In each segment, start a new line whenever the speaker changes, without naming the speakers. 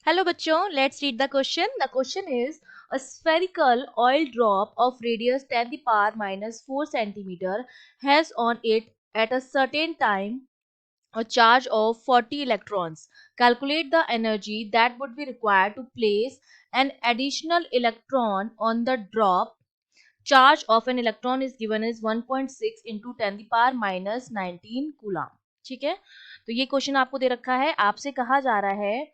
Hello बच्चों, let's read the question. The question is a spherical oil drop of radius 10 the power minus 4 centimeter has on it at a certain time a charge of 40 electrons. Calculate the energy that would be required to place an additional electron on the drop. Charge of an electron is given as 1.6 into 10 the power minus 19 coulomb. ठीक है, तो ये question आपको दे रखा है. आपसे कहा जा रहा है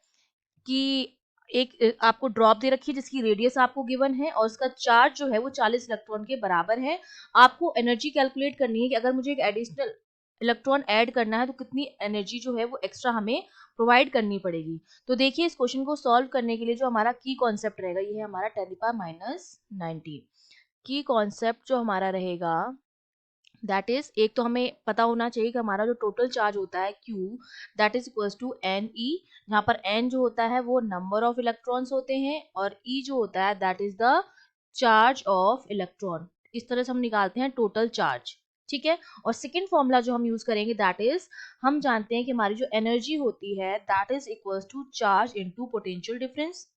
कि एक आपको ड्रॉप दे रखी है जिसकी रेडियस आपको गिवन है और उसका चार्ज जो है वो 40 इलेक्ट्रॉन के बराबर है. आपको एनर्जी कैलकुलेट करनी है कि अगर मुझे एक एडिशनल इलेक्ट्रॉन ऐड करना है तो कितनी एनर्जी जो है वो एक्स्ट्रा हमें प्रोवाइड करनी पड़ेगी. तो देखिए, इस क्वेश्चन को सॉल्व करने के लिए जो हमारा की कॉन्सेप्ट रहेगा ये है हमारा 10 पावर माइनस 19. की कॉन्सेप्ट जो हमारा रहेगा दैट इज, एक तो हमें पता होना चाहिए कि हमारा जो टोटल चार्ज होता है Q that is equals to N E, जहाँ पर n जो होता है वो नंबर ऑफ इलेक्ट्रॉन्स होते हैं और E जो होता है that is the charge of electron. इस तरह से हम निकालते हैं टोटल चार्ज. ठीक है, और सेकेंड फॉर्मूला जो हम यूज करेंगे दैट इज, हम जानते हैं कि हमारी जो एनर्जी होती है that is equals to charge into potential difference.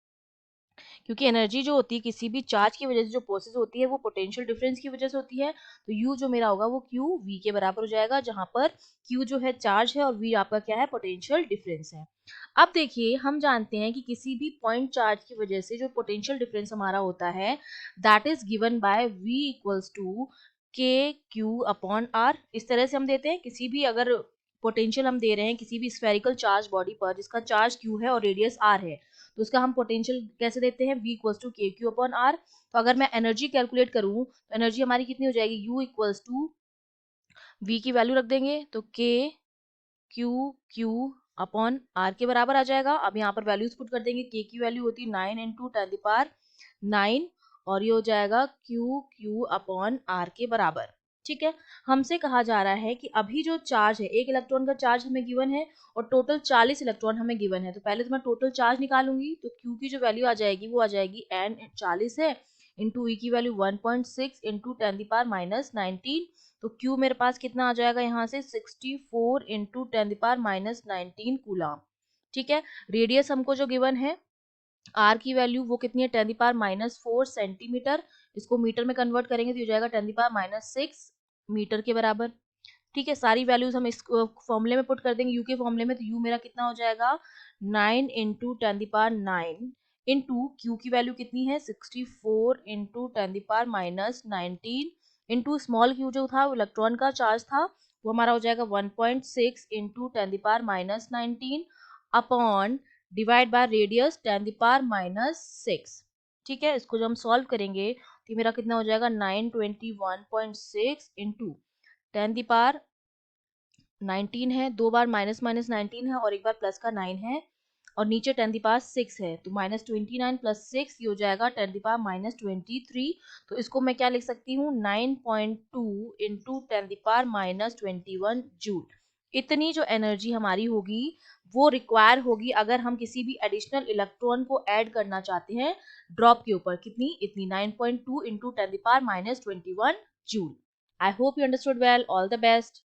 क्योंकि एनर्जी जो होती है किसी भी चार्ज की वजह से जो प्रोसेस होती है वो पोटेंशियल डिफरेंस की वजह से होती है. तो यू जो मेरा होगा वो क्यू वी के बराबर हो जाएगा, जहां पर क्यू जो है चार्ज है और वी आपका क्या है, पोटेंशियल डिफरेंस है. अब देखिए, हम जानते हैं कि किसी भी पॉइंट चार्ज की वजह से जो पोटेंशियल डिफरेंस हमारा होता है that is given by V equals to K Q upon R. इस तरह से हम देते हैं किसी भी, अगर पोटेंशियल हम दे रहे हैं किसी भी स्फेरिकल चार्ज बॉडी पर जिसका चार्ज क्यू है और रेडियस आर है, तो उसका हम पोटेंशियल कैसे देते हैं, v equals to K Q upon are. तो अगर मैं एनर्जी कैलकुलेट करूं तो एनर्जी हमारी कितनी हो जाएगी, u इक्वल्स टू v की वैल्यू रख देंगे तो के क्यू क्यू अपॉन आर के बराबर आ जाएगा. अब यहाँ पर वैल्यूज पुट कर देंगे. के की वैल्यू होती है 9 इंटू 10 पावर 9 और ये हो जाएगा क्यू क्यू अपॉन आर के बराबर. ठीक है, हमसे कहा जा रहा है कि अभी जो चार्ज है, एक इलेक्ट्रॉन का चार्ज हमें गिवन है और टोटल 40 इलेक्ट्रॉन हमें गिवन है. तो पहले तो मैं टोटल चार्ज निकालूंगी. तो क्यू की जो वैल्यू आ जाएगी वो आ जाएगी एन 40 है इंटू ई की वैल्यू 1.6 इंटू 10 पावर माइनस 19. तो Q मेरे पास कितना आ जाएगा यहाँ से 64 इंटू 10 पावर माइनस 19 कूलम. ठीक है, रेडियस हमको जो गिवन है R की वैल्यू वो कितनी है, 10 पावर माइनस 4 सेंटीमीटर. इसको मीटर में कन्वर्ट करेंगे तो हो जाएगा 10 पावर माइनस 6 मीटर के बराबर. ठीक है, सारी वैल्यूज हम इस फॉर्मूले में पुट कर देंगे यू के फॉर्मूले में. तो यू मेरा कितना हो जाएगा 9 इंटू 10 पावर 9 इंटू क्यू की वैल्यू कितनी है 64 into 10 power minus 19 into small Q जो था वो इलेक्ट्रॉन का चार्ज था वो हमारा हो जाएगा 1.6 into 10 power minus 19 upon divide by radius 10 power minus 6. ठीक है, इसको जब हम सॉल्व करेंगे तो मेरा कितना हो जाएगा 921.6 इंटू 10 पावर 19 है, दो बार माइनस माइनस 19 है और एक बार प्लस का 9 है और नीचे 10 दी पावर 6 है. तो माइनस 29 प्लस 6 ये हो जाएगा 10 दी पावर माइनस 23. तो इसको मैं क्या लिख सकती हूँ 9.2 into 10 the power minus 21 joule. इतनी जो एनर्जी हमारी होगी वो रिक्वायर होगी अगर हम किसी भी एडिशनल इलेक्ट्रॉन को ऐड करना चाहते हैं ड्रॉप के ऊपर. कितनी, इतनी 9.2 into 10 the power minus 21 joule. I hope you understood well. All the best.